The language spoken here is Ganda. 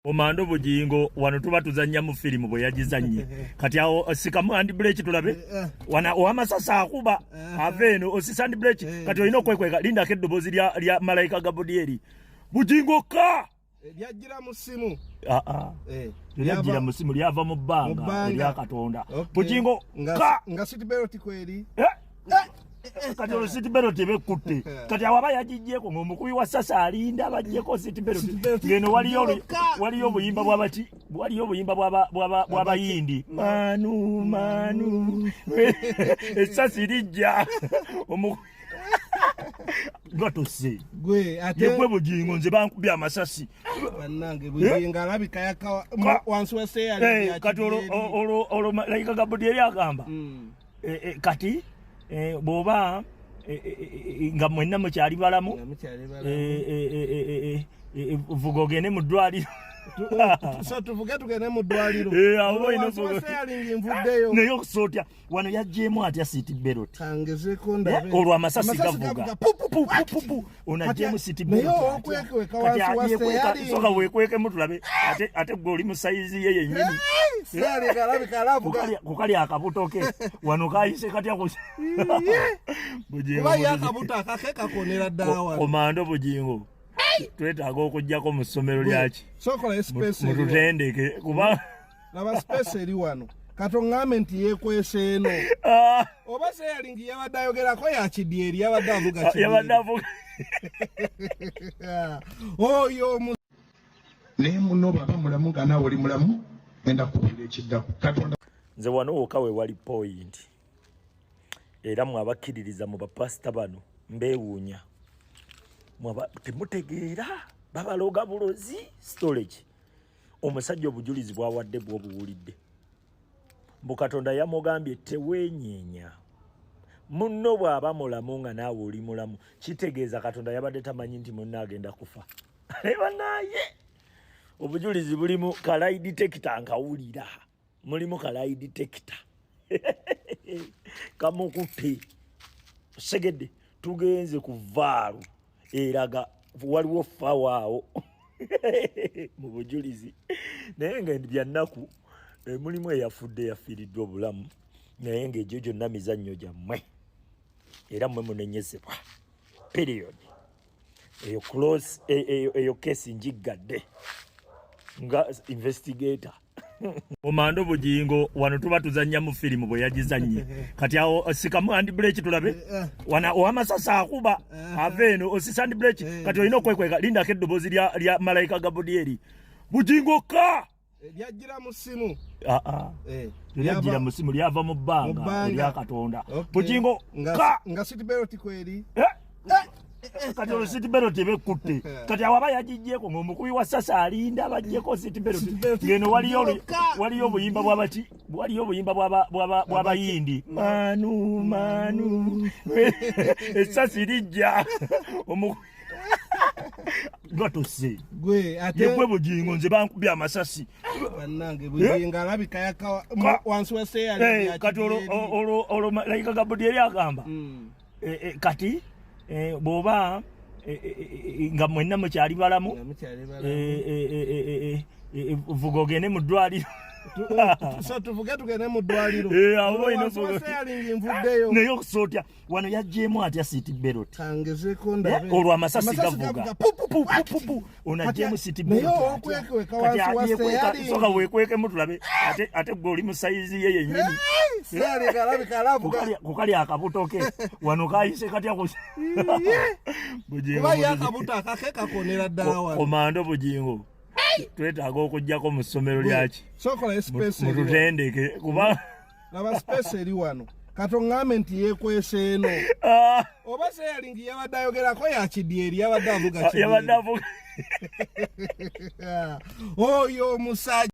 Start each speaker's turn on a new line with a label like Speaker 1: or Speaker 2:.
Speaker 1: Omando Bujingo wano tuba tuzannya mu firimu bwe yagizannye kati awo sikamu andi break tulabe wana Amasasi akuba aveno osisa andi break kati olina okwekweka linda keddobozi lya malayika Gabriel Bujingo ka
Speaker 2: lyajjira mu simu
Speaker 1: lyajjira mu simu lyava mu bbanga lya Katonda Bujingo ka
Speaker 2: nga city belt kweri
Speaker 1: kati olo city belt ebekutte kati awaba yagijjeko ng'omukubi wa sasa alinda abajjeko city belt ngeno waliyo obuyimba bw'abati waliyo obuyimba bw'abayindi manu essasi lijja gatose
Speaker 2: gwe ate
Speaker 1: yegwe Bujingo nze bankubye amasasi
Speaker 2: bannange Bujingo alabika yaka wansi wa seyali
Speaker 1: kati olo malayika Gabriel agamba kati boba nga mwenna mukyali balamu vuga ogende mu ddwaliro
Speaker 2: so tuvuge tugende mu ddwaliro
Speaker 1: naye okusootya wano yaggyemu atya city belt
Speaker 2: kangezeko ndabe
Speaker 1: olwo amasasi gavuga onaggyemu city belt soka weekwekemu tulabe ate gwe oli mu sayizi ye yennyini kukali akabutoke wano kayise katya Omando Bujingo twetaaga okujjako mu ssomero lyaki mututendeke kuba
Speaker 2: laba space eri wano kato ngame nti yekwese eno oba seyalingi yabadde ayogerako yakidyeri yabadde avuga oyo
Speaker 3: naye muno baba mulamu nga naawe oli mulamu enda kubira ekiddako Katonda
Speaker 1: nze wano wokka we wali point era mwabakkiririza mu bapasita bano mbeewuunya temutegeera babaloga bulozi storage omusajja obujulizi bwawadde bw'obuwulidde mbu Katonda yamugambye teweenyeenya munno bw'aba mulamu nga naawe oli mulamu kitegeeza Katonda yabadde tamanyi nti munno agenda kufa leba naye obujulizi bulimu kalai detector nkawulira mulimu kalai detector kamukutte segedde tugenze ku vaalu eraga waliwo fawaawo mu bujulizi naye nga byannaku mulimu eyafudde yafiiriddwa obulamu naye ng'egyo gyonna mizannyo gyammwe era mmwe munenyezebwa period eyo close eyo kesi njiggadde nga investigator Omando Bujingo wano tuba tuzannya mu firimu bwe yagizannye kati awo sikamu andi break tulabe wana Amasasi akuba aveno osisa andi break kati olina okwekweka linda keddobozi lya malayika Gabriel Bujingo ka
Speaker 2: lyajjira mu simu
Speaker 1: lyajjira mu simu lyava mu bbanga lya Katonda Bujingo ka
Speaker 2: nga city belt kweri
Speaker 1: kati olo city belt ebekutte kati awaba yagijjeko ng'omukubi wa sasa alinda abajjeko city belt ngeno waliyo obuyimba bw'abati waliyo obuyimba bw'abayindi manu essasi lijja gatose
Speaker 2: gwe ate
Speaker 1: yegwe Bujingo nze bankubye amasasi
Speaker 2: bannange Bujingo alabika yaka wansi wa seyali
Speaker 1: kati olo malayika Gabriel agamba kati boba nga mwenna mukyali balamu vuga ogende mu ddwaliro
Speaker 2: so tuvuge tugende mu ddwaliro
Speaker 1: naye okusootya wano yaggyemu atya city belt
Speaker 2: kangezeko ndabe
Speaker 1: olwo amasasi gavuga onaggyemu city belt soka weekwekemu tulabe ate gwe oli mu sayizi ye yennyini kukali akabutoke wano kayise katya Omando Bujingo twetaaga okujjako mu ssomero lyaki mututendeke kuba
Speaker 2: laba space eri wano kato ngame nti yekwese eno oba seyalingi yabadde ayogerako yakidyeri yabadde avuga oyo omusajja